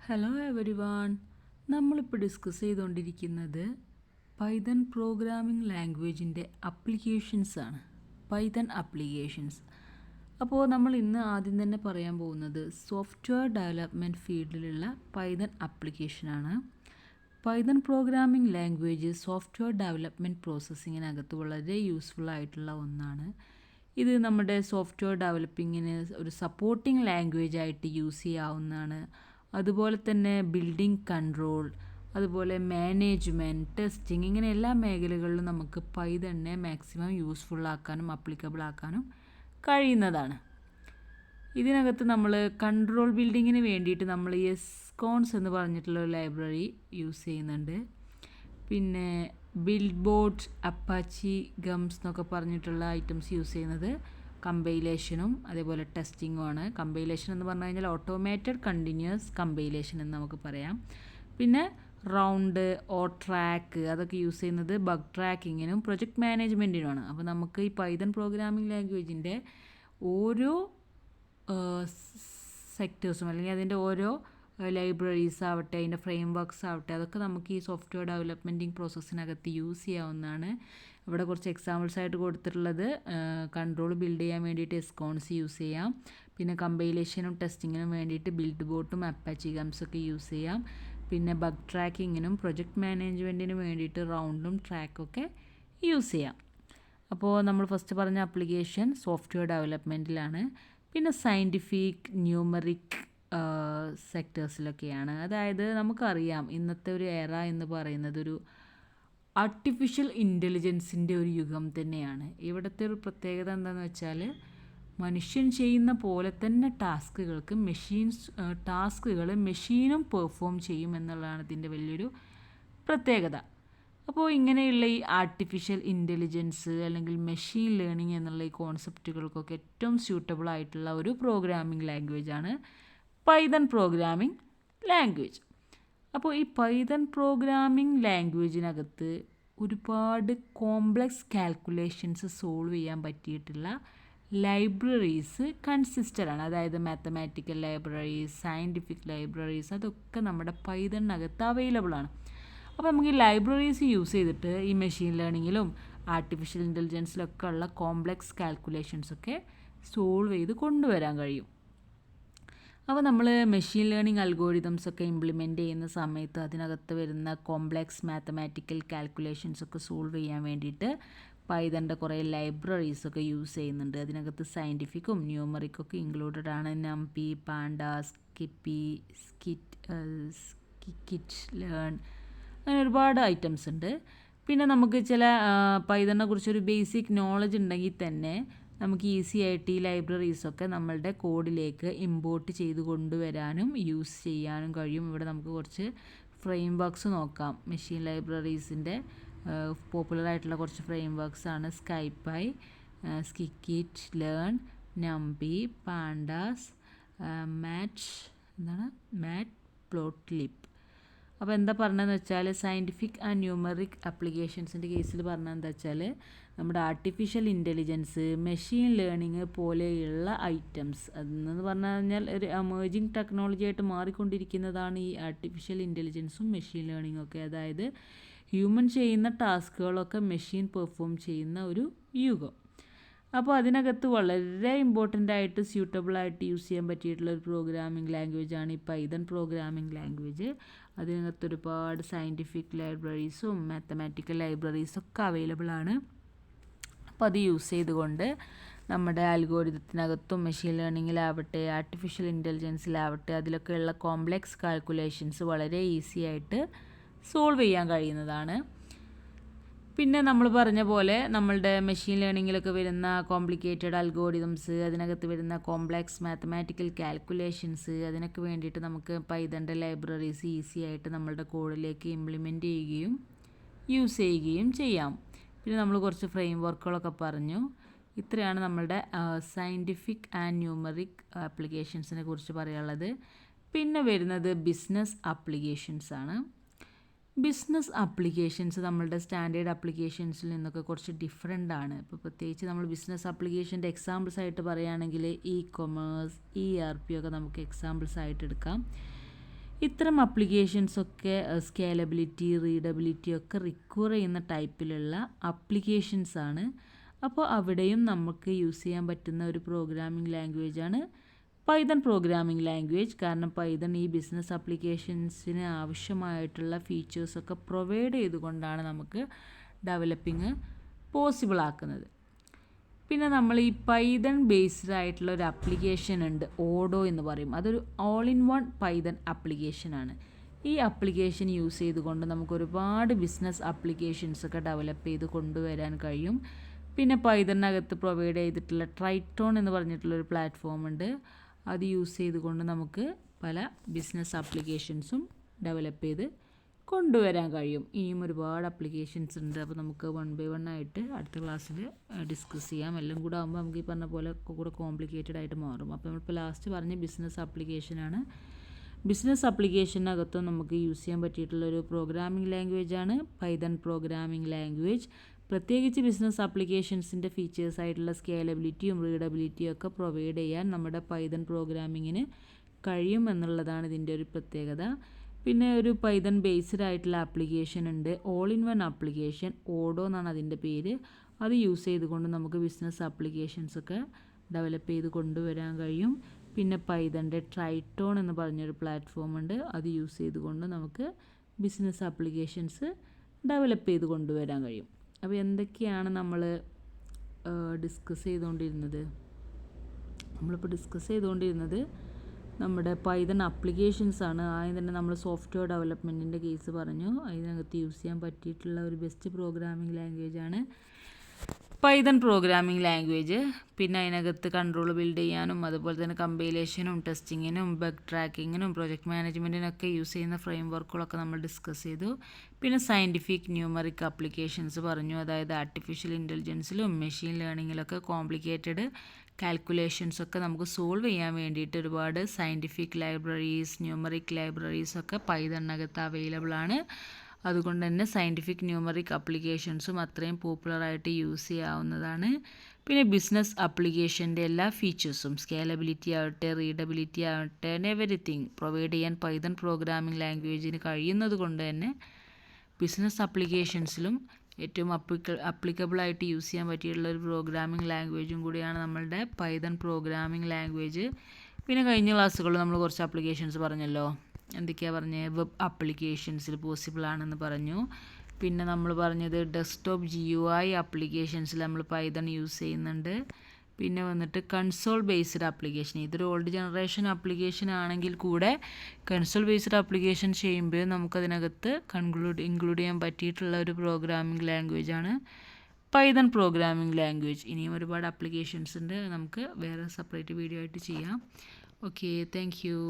Hello everyone. നമ്മളിപ്പോൾ discuss ചെയ്തുകൊണ്ടിരിക്കുന്നത് Python programming ലാംഗ്വേജിൻ്റെ അപ്ലിക്കേഷൻസ് ആണ്. Python applications. അപ്പോൾ നമ്മൾ ഇന്ന് ആദ്യം തന്നെ പറയാൻ പോകുന്നത് സോഫ്റ്റ്വെയർ ഡെവലപ്മെൻറ്റ് ഫീൽഡിലുള്ള പൈതൺ അപ്ലിക്കേഷനാണ്. Python programming language software development പ്രോസസ്സിങ്ങിനകത്ത് വളരെ യൂസ്ഫുൾ ആയിട്ടുള്ള ഒന്നാണ്. ഇത് നമ്മുടെ സോഫ്റ്റ്വെയർ ഡെവലപ്പിങ്ങിന് ഒരു സപ്പോർട്ടിംഗ് ലാംഗ്വേജ് ആയിട്ട് യൂസ് ചെയ്യാവുന്നതാണ്. അതുപോലെ തന്നെ ബിൽഡിംഗ് കൺട്രോൾ, അതുപോലെ മാനേജ്മെൻറ്റ്, ടെസ്റ്റിംഗ്, ഇങ്ങനെ എല്ലാ മേഖലകളിലും നമുക്ക് പൈതണിനെ മാക്സിമം യൂസ്ഫുൾ ആക്കാനും അപ്ലിക്കബിൾ ആക്കാനും കഴിയുന്നതാണ്. ഇതിനകത്ത് നമ്മൾ കൺട്രോൾ ബിൽഡിങ്ങിന് വേണ്ടിയിട്ട് നമ്മൾ എസ്കോൺസ് എന്ന് പറഞ്ഞിട്ടുള്ള ഒരു ലൈബ്രറി യൂസ് ചെയ്യുന്നുണ്ട്. പിന്നെ ബിൽഡ് ബോർഡ്, അപ്പാച്ചി, ഗംസ് എന്നൊക്കെ പറഞ്ഞിട്ടുള്ള ഐറ്റംസ് യൂസ് ചെയ്യുന്നത് കമ്പൈലേഷനും അതേപോലെ ടെസ്റ്റിങ്ങുമാണ്. കമ്പൈലേഷൻ എന്ന് പറഞ്ഞു കഴിഞ്ഞാൽ ഓട്ടോമേറ്റഡ് കണ്ടിന്യൂസ് കമ്പൈലേഷൻ എന്ന് നമുക്ക് പറയാം. പിന്നെ റൗണ്ട്, ട്രാക്ക്, അതൊക്കെ യൂസ് ചെയ്യുന്നത് ബഗ് ട്രാക്കിങ്ങിനും പ്രൊജക്റ്റ് മാനേജ്മെൻറ്റിനുമാണ്. അപ്പോൾ നമുക്ക് ഈ പൈതൺ പ്രോഗ്രാമിംഗ് ലാംഗ്വേജിൻ്റെ ഓരോ സെക്ടേഴ്സും അല്ലെങ്കിൽ അതിൻ്റെ ഓരോ ലൈബ്രറീസ് ആവട്ടെ, അതിൻ്റെ ഫ്രെയിം വർക്ക്സ് ആവട്ടെ, അതൊക്കെ നമുക്ക് ഈ സോഫ്റ്റ്വെയർ ഡെവലപ്മെൻറ്റിംഗ് പ്രോസസ്സിനകത്ത് യൂസ് ചെയ്യാവുന്നതാണ്. ഇവിടെ കുറച്ച് എക്സാമ്പിൾസ് ആയിട്ട് കൊടുത്തിട്ടുള്ളത് കൺട്രോൾ ബിൽഡ് ചെയ്യാൻ വേണ്ടിയിട്ട് എസ്കോൺസ് യൂസ് ചെയ്യാം. പിന്നെ കമ്പൈലേഷനും ടെസ്റ്റിങ്ങിനും വേണ്ടിയിട്ട് ബിൽഡ് ബോട്ടും അപ്പാച്ചി ഗംസൊക്കെ യൂസ് ചെയ്യാം. പിന്നെ ബഗ് ട്രാക്കിങ്ങിനും പ്രൊജക്റ്റ് മാനേജ്മെൻറ്റിനും വേണ്ടിയിട്ട് റൗണ്ടും ട്രാക്കൊക്കെ യൂസ് ചെയ്യാം. അപ്പോൾ നമ്മൾ ഫസ്റ്റ് പറഞ്ഞ ആപ്ലിക്കേഷൻ സോഫ്റ്റ്വെയർ ഡെവലപ്മെൻറ്റിലാണ്. പിന്നെ സയൻറ്റിഫിക്, ന്യൂമറിക് സെക്ടേഴ്സിലൊക്കെയാണ്. അതായത് നമുക്കറിയാം ഇന്നത്തെ ഒരു എറ എന്ന് പറയുന്നത് ഒരു ആർട്ടിഫിഷ്യൽ ഇൻ്റലിജൻസിൻ്റെ ഒരു യുഗം തന്നെയാണ്. ഇവിടുത്തെ ഒരു പ്രത്യേകത എന്താണെന്ന് വെച്ചാൽ മനുഷ്യൻ ചെയ്യുന്ന പോലെ തന്നെ ടാസ്കുകൾ മെഷീനും പെർഫോം ചെയ്യും എന്നുള്ളതാണ് ഇതിൻ്റെ വലിയൊരു പ്രത്യേകത. അപ്പോൾ ഇങ്ങനെയുള്ള ഈ ആർട്ടിഫിഷ്യൽ ഇൻ്റലിജൻസ് അല്ലെങ്കിൽ മെഷീൻ ലേണിംഗ് എന്നുള്ള ഈ കോൺസെപ്റ്റുകൾക്കൊക്കെ ഏറ്റവും സ്യൂട്ടബിൾ ആയിട്ടുള്ള ഒരു പ്രോഗ്രാമിംഗ് ലാംഗ്വേജാണ് പൈതൺ പ്രോഗ്രാമിംഗ് ലാംഗ്വേജ്. അപ്പോൾ ഈ പൈതൺ പ്രോഗ്രാമിംഗ് ലാംഗ്വേജിനകത്ത് ഒരുപാട് കോംപ്ലക്സ് കാൽക്കുലേഷൻസ് സോൾവ് ചെയ്യാൻ പറ്റിയിട്ടുള്ള ലൈബ്രറീസ് കൺസിസ്റ്റഡാണ്. അതായത് മാത്തമാറ്റിക്കൽ ലൈബ്രറീസ്, സയൻറ്റിഫിക് ലൈബ്രറീസ്, അതൊക്കെ നമ്മുടെ പൈതണിനകത്ത് അവൈലബിൾ ആണ്. അപ്പോൾ നമുക്ക് ഈ ലൈബ്രറീസ് യൂസ് ചെയ്തിട്ട് ഈ മെഷീൻ ലേണിങ്ങിലും ആർട്ടിഫിഷ്യൽ ഇൻ്റലിജൻസിലൊക്കെ ഉള്ള കോംപ്ലക്സ് കാൽക്കുലേഷൻസൊക്കെ സോൾവ് ചെയ്ത് കൊണ്ടുവരാൻ കഴിയും. അപ്പോൾ നമ്മൾ മെഷീൻ ലേണിംഗ് അൽഗോരിതംസൊക്കെ ഇംപ്ലിമെൻറ്റ് ചെയ്യുന്ന സമയത്ത് അതിനകത്ത് വരുന്ന കോംപ്ലക്സ് മാത്തമാറ്റിക്കൽ കാൽക്കുലേഷൻസൊക്കെ സോൾവ് ചെയ്യാൻ വേണ്ടിയിട്ട് പൈതണിൻ്റെ കുറേ ലൈബ്രറീസൊക്കെ യൂസ് ചെയ്യുന്നുണ്ട്. അതിനകത്ത് സയൻറ്റിഫിക്കും ന്യൂമറിക്കൊക്കെ ഇൻക്ലൂഡഡ് ആണ്. നംപി, പാൻഡാസ്, സ്കിപ്പി, സ്കിറ്റ് ലേൺ, അങ്ങനെ ഒരുപാട് ഐറ്റംസ് ഉണ്ട്. പിന്നെ നമുക്ക് ചില പൈതണിനെ കുറിച്ചൊരു ബേസിക് നോളജ് ഉണ്ടെങ്കിൽ തന്നെ നമുക്ക് ഈസി ആയിട്ട് ഈ ലൈബ്രറീസൊക്കെ നമ്മളുടെ കോഡിലേക്ക് ഇമ്പോർട്ട് ചെയ്ത് കൊണ്ടുവരാനും യൂസ് ചെയ്യാനും കഴിയും. ഇവിടെ നമുക്ക് കുറച്ച് ഫ്രെയിം വർക്ക്സ് നോക്കാം. മെഷീൻ ലൈബ്രറീസിൻ്റെ പോപ്പുലർ ആയിട്ടുള്ള കുറച്ച് ഫ്രെയിം വർക്ക്സ് ആണ് സ്കൈപ്പൈ, സ്കിറ്റ് ലേൺ, നംപി, പാൻഡാസ്, മാറ്റ്പ്ലോട്ട്ലിബ്. അപ്പോൾ എന്താ പറഞ്ഞതെന്ന് വെച്ചാൽ സയൻറ്റിഫിക് ആൻഡ് ന്യൂമറിക് ആപ്ലിക്കേഷൻസിൻ്റെ കേസിൽ പറഞ്ഞതെന്താ വെച്ചാൽ നമ്മുടെ ആർട്ടിഫിഷ്യൽ ഇൻ്റലിജൻസ്, മെഷീൻ ലേണിംഗ് പോലെയുള്ള ഐറ്റംസ് അതെന്ന് പറഞ്ഞു കഴിഞ്ഞാൽ ഒരു എമേർജിങ് ടെക്നോളജി ആയിട്ട് മാറിക്കൊണ്ടിരിക്കുന്നതാണ് ഈ ആർട്ടിഫിഷ്യൽ ഇൻ്റലിജൻസും മെഷീൻ ലേണിംഗും ഒക്കെ. അതായത് ഹ്യൂമൻ ചെയ്യുന്ന ടാസ്കുകളൊക്കെ മെഷീൻ പെർഫോം ചെയ്യുന്ന ഒരു യുഗം. അപ്പോൾ അതിനകത്ത് വളരെ ഇമ്പോർട്ടൻ്റ് ആയിട്ട് സ്യൂട്ടബിളായിട്ട് യൂസ് ചെയ്യാൻ പറ്റിയിട്ടുള്ള ഒരു പ്രോഗ്രാമിംഗ് ലാംഗ്വേജാണ് ഈ പൈതൺ പ്രോഗ്രാമിംഗ് ലാംഗ്വേജ്. അതിനകത്ത് ഒരുപാട് സയൻറ്റിഫിക് ലൈബ്രറീസും മാത്തമാറ്റിക്കൽ ലൈബ്രറീസൊക്കെ അവൈലബിൾ ആണ്. അപ്പോൾ അത് യൂസ് ചെയ്തുകൊണ്ട് നമ്മുടെ അൽഗോരിതത്തിനകത്തും മെഷീൻ ലേണിങ്ങിലാവട്ടെ, ആർട്ടിഫിഷ്യൽ ഇൻ്റലിജൻസിലാവട്ടെ, അതിലൊക്കെയുള്ള കോംപ്ലക്സ് കാൽക്കുലേഷൻസ് വളരെ ഈസി ആയിട്ട് സോൾവ് ചെയ്യാൻ കഴിയുന്നതാണ്. പിന്നെ നമ്മൾ പറഞ്ഞ പോലെ നമ്മളുടെ മെഷീൻ ലേണിങ്ങിലൊക്കെ വരുന്ന കോംപ്ലിക്കേറ്റഡ് അൽഗോരിതംസ്, അതിനകത്ത് വരുന്ന കോംപ്ലക്സ് മാത്തമാറ്റിക്കൽ കാൽക്കുലേഷൻസ്, അതിനൊക്കെ വേണ്ടിയിട്ട് നമുക്ക് പൈതണിൻ്റെ ലൈബ്രറീസ് ഈസി ആയിട്ട് നമ്മളുടെ കോഡിലേക്ക് ഇംപ്ലിമെൻറ്റ് ചെയ്യുകയും യൂസ് ചെയ്യുകയും ചെയ്യാം. പിന്നെ നമ്മൾ കുറച്ച് ഫ്രെയിം വർക്കുകളൊക്കെ പറഞ്ഞു. ഇത്രയാണ് നമ്മളുടെ സയൻറ്റിഫിക് ആൻഡ് ന്യൂമറിക് ആപ്ലിക്കേഷൻസിനെ കുറിച്ച് പറയാനുള്ളത്. പിന്നെ വരുന്നത് ബിസിനസ് ആപ്ലിക്കേഷൻസ് ആണ്. ബിസിനസ് ആപ്ലിക്കേഷൻസ് നമ്മളുടെ സ്റ്റാൻഡേർഡ് ആപ്ലിക്കേഷൻസിൽ നിന്നൊക്കെ കുറച്ച് ഡിഫറെൻ്റ് ആണ്. ഇപ്പോൾ പ്രത്യേകിച്ച് നമ്മൾ ബിസിനസ് ആപ്ലിക്കേഷൻ്റെ എക്സാമ്പിൾസ് ആയിട്ട് പറയുകയാണെങ്കിൽ ഇ കൊമേഴ്സ്, ERP ഒക്കെ നമുക്ക് എക്സാമ്പിൾസ് ആയിട്ട് എടുക്കാം. ഇത്തരം അപ്ലിക്കേഷൻസൊക്കെ സ്കേലബിലിറ്റി, റീഡബിലിറ്റി ഒക്കെ റിക്വയർ ചെയ്യുന്ന ടൈപ്പിലുള്ള അപ്ലിക്കേഷൻസാണ്. അപ്പോൾ അവിടെയും നമുക്ക് യൂസ് ചെയ്യാൻ പറ്റുന്ന ഒരു പ്രോഗ്രാമിംഗ് ലാംഗ്വേജാണ് പൈതൺ പ്രോഗ്രാമിംഗ് ലാംഗ്വേജ്. കാരണം പൈതൺ ഈ ബിസിനസ് ആപ്ലിക്കേഷൻസിന് ആവശ്യമായിട്ടുള്ള ഫീച്ചേഴ്സൊക്കെ പ്രൊവൈഡ് ചെയ്തുകൊണ്ടാണ് നമുക്ക് ഡെവലപ്പിംഗ് പോസിബിൾ ആക്കുന്നത്. പിന്നെ നമ്മൾ ഈ പൈതൺ ബേസ്ഡ് ആയിട്ടുള്ള ഒരു ആപ്ലിക്കേഷൻ ഉണ്ട്, ഓഡോ എന്ന് പറയും. അതൊരു ഓൾ ഇൻ വൺ പൈതൺ ആപ്ലിക്കേഷനാണ്. ഈ ആപ്ലിക്കേഷൻ യൂസ് ചെയ്തുകൊണ്ട് നമുക്ക് ഒരുപാട് ബിസിനസ് ആപ്ലിക്കേഷൻസൊക്കെ ഡെവലപ്പ് ചെയ്ത് കൊണ്ടുവരാൻ കഴിയും. പിന്നെ പൈതണിനകത്ത് പ്രൊവൈഡ് ചെയ്തിട്ടുള്ള ട്രൈറ്റോൺ എന്ന് പറഞ്ഞിട്ടുള്ളൊരു പ്ലാറ്റ്ഫോം ഉണ്ട്. അത് യൂസ് ചെയ്തുകൊണ്ട് നമുക്ക് പല ബിസിനസ് ആപ്ലിക്കേഷൻസും ഡെവലപ്പ് ചെയ്ത് കൊണ്ടുവരാൻ കഴിയും. ഇനിയും ഒരുപാട് ആപ്ലിക്കേഷൻസ് ഉണ്ട്. അപ്പോൾ നമുക്ക് 1 by 1 ആയിട്ട് അടുത്ത ക്ലാസ്സിൽ ഡിസ്കസ് ചെയ്യാം. എല്ലാം കൂടെ ആകുമ്പോൾ നമുക്ക് ഈ പറഞ്ഞ പോലെ കൂടെ കോംപ്ലിക്കേറ്റഡ് ആയിട്ട് മാറും. അപ്പോൾ നമ്മളിപ്പോൾ ലാസ്റ്റ് പറഞ്ഞ ബിസിനസ് ആപ്ലിക്കേഷനാണ്. ബിസിനസ് ആപ്ലിക്കേഷനകത്തും നമുക്ക് യൂസ് ചെയ്യാൻ പറ്റിയിട്ടുള്ളൊരു പ്രോഗ്രാമിംഗ് ലാംഗ്വേജാണ് പൈതൺ പ്രോഗ്രാമിംഗ് ലാംഗ്വേജ്. പ്രത്യേകിച്ച് ബിസിനസ് ആപ്ലിക്കേഷൻസിൻ്റെ ഫീച്ചേഴ്സ് ആയിട്ടുള്ള സ്കേലബിലിറ്റിയും റീഡബിലിറ്റിയും ഒക്കെ പ്രൊവൈഡ് ചെയ്യാൻ നമ്മുടെ പൈതൺ പ്രോഗ്രാമിങ്ങിന് കഴിയും എന്നുള്ളതാണ് ഇതിൻ്റെ ഒരു പ്രത്യേകത. പിന്നെ ഒരു പൈതൺ ബേസ്ഡ് ആയിട്ടുള്ള ആപ്ലിക്കേഷൻ ഉണ്ട്, ഓൾ ഇൻ വൺ ആപ്ലിക്കേഷൻ, ഓഡോ എന്നാണ് അതിൻ്റെ പേര്. അത് യൂസ് ചെയ്തുകൊണ്ട് നമുക്ക് ബിസിനസ് ആപ്ലിക്കേഷൻസൊക്കെ ഡെവലപ്പ് ചെയ്ത് കൊണ്ടുവരാൻ കഴിയും. പിന്നെ പൈതൻ്റെ ട്രൈറ്റോൺ എന്ന് പറഞ്ഞൊരു പ്ലാറ്റ്ഫോം ഉണ്ട്. അത് യൂസ് ചെയ്തുകൊണ്ട് നമുക്ക് ബിസിനസ് ആപ്ലിക്കേഷൻസ് ഡെവലപ്പ് ചെയ്ത് കൊണ്ടുവരാൻ കഴിയും. അപ്പോൾ എന്തൊക്കെയാണ് നമ്മൾ ഡിസ്കസ് ചെയ്തുകൊണ്ടിരുന്നത്? നമ്മളിപ്പോൾ ഡിസ്കസ് ചെയ്തുകൊണ്ടിരുന്നത് നമ്മുടെ പൈതൺ ആപ്ലിക്കേഷൻസാണ്. ആദ്യം തന്നെ നമ്മൾ സോഫ്റ്റ്വെയർ ഡെവലപ്മെൻറ്റിൻ്റെ കേസ് പറഞ്ഞു. അതിനകത്ത് യൂസ് ചെയ്യാൻ പറ്റിയിട്ടുള്ള ഒരു ബെസ്റ്റ് പ്രോഗ്രാമിംഗ് ലാംഗ്വേജാണ് പൈതൺ പ്രോഗ്രാമിംഗ് ലാംഗ്വേജ്. പിന്നെ അതിനകത്ത് കൺട്രോൾ ബിൽഡ് ചെയ്യാനും അതുപോലെ തന്നെ കമ്പൈലേഷനും ടെസ്റ്റിങ്ങിനും ബഗ് ട്രാക്കിങ്ങിനും പ്രൊജക്റ്റ് മാനേജ്മെൻറ്റിനൊക്കെ യൂസ് ചെയ്യുന്ന ഫ്രെയിം വർക്കുകളൊക്കെ നമ്മൾ ഡിസ്കസ് ചെയ്തു. പിന്നെ സയൻറ്റിഫിക് ന്യൂമറിക് ആപ്ലിക്കേഷൻസ് പറഞ്ഞു. അതായത് ആർട്ടിഫിഷ്യൽ ഇൻ്റലിജൻസിലും മെഷീൻ ലേണിങ്ങിലൊക്കെ കോംപ്ലിക്കേറ്റഡ് കാൽക്കുലേഷൻസൊക്കെ നമുക്ക് സോൾവ് ചെയ്യാൻ വേണ്ടിയിട്ട് ഒരുപാട് സയൻറ്റിഫിക് ലൈബ്രറീസ്, ന്യൂമറിക് ലൈബ്രറീസൊക്കെ പൈതണിനകത്ത് അവൈലബിൾ ആണ്. അതുകൊണ്ട് തന്നെ സയൻറ്റിഫിക് ന്യൂമറിക് ആപ്ലിക്കേഷൻസും അത്രയും പോപ്പുലറായിട്ട് യൂസ് ചെയ്യാവുന്നതാണ്. പിന്നെ ബിസിനസ് ആപ്ലിക്കേഷൻ്റെ എല്ലാ ഫീച്ചേഴ്സും സ്കേലബിലിറ്റി ആവട്ടെ, റീഡബിലിറ്റി ആവട്ടെ, എവരിത്തിങ് പ്രൊവൈഡ് ചെയ്യാൻ പൈതൺ പ്രോഗ്രാമിംഗ് ലാംഗ്വേജിന് കഴിയുന്നത് കൊണ്ട് തന്നെ ബിസിനസ് ആപ്ലിക്കേഷൻസിലും ഏറ്റവും അപ്ലിക്കബിളായിട്ട് യൂസ് ചെയ്യാൻ പറ്റിയിട്ടുള്ള ഒരു പ്രോഗ്രാമിംഗ് ലാംഗ്വേജും കൂടിയാണ് നമ്മളുടെ പൈതൺ പ്രോഗ്രാമിംഗ് ലാംഗ്വേജ്. പിന്നെ കഴിഞ്ഞ ക്ലാസ്സുകളിൽ നമ്മൾ കുറച്ച് ആപ്ലിക്കേഷൻസ് പറഞ്ഞല്ലോ. എന്തൊക്കെയാണ് പറഞ്ഞത്? വെബ് ആപ്ലിക്കേഷൻസിൽ പോസിബിൾ ആണെന്ന് പറഞ്ഞു. പിന്നെ നമ്മൾ പറഞ്ഞത് ഡെസ്ക്ടോപ്പ് GUI ആപ്ലിക്കേഷൻസിൽ നമ്മൾ പൈതൺ യൂസ് ചെയ്യുന്നുണ്ട്. പിന്നെ വന്നിട്ട് കൺസോൾ ബേസ്ഡ് ആപ്ലിക്കേഷൻ, ഇതൊരു ഓൾഡ് ജനറേഷൻ ആപ്ലിക്കേഷൻ ആണെങ്കിൽ കൂടെ കൺസോൾ ബേസ്ഡ് ആപ്ലിക്കേഷൻ ചെയ്യുമ്പോൾ നമുക്കതിനകത്ത് ഇൻക്ലൂഡ് ചെയ്യാൻ പറ്റിയിട്ടുള്ള ഒരു പ്രോഗ്രാമിംഗ് ലാംഗ്വേജാണ് പൈതൺ പ്രോഗ്രാമിംഗ് ലാംഗ്വേജ്. ഇനിയും ഒരുപാട് ആപ്ലിക്കേഷൻസ് ഉണ്ട്, നമുക്ക് വേറെ സെപ്പറേറ്റ് വീഡിയോ ആയിട്ട് ചെയ്യാം. Okay, thank you.